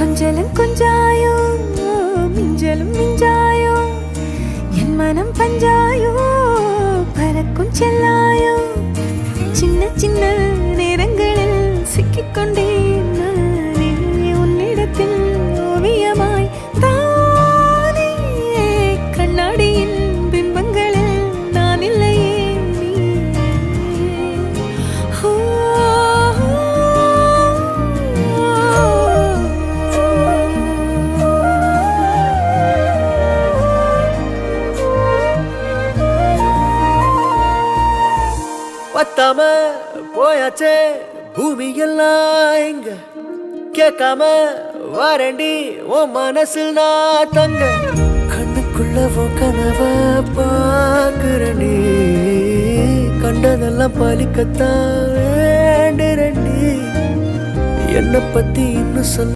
கொஞ்சலும் கொஞ்சாயோ மிஞ்சலும் மிஞ்சாயோ என் மனம் பஞ்சாயோ பறக்கும் செல்லாயோ சின்ன சின்ன நேரங்களில் சிக்கிக்கொண்டேன் நானே உன்னிடத்தில் ஓவியமாய் தானே கண்ணாடியின் பிம்பங்களில் நான் இல்லையே பத்தாம போயாச்சே பூமி எல்லாம் இங்க கேட்காம வாரண்டி உன் மனசில் நான் தங்க கண்ணுக்குள்ள உன் கனவ பாக்குறண்டி கண்டதெல்லாம் பலிக்கத்தான் வேண்டுறண்டி என்னை பத்தி இன்னும் சொல்ல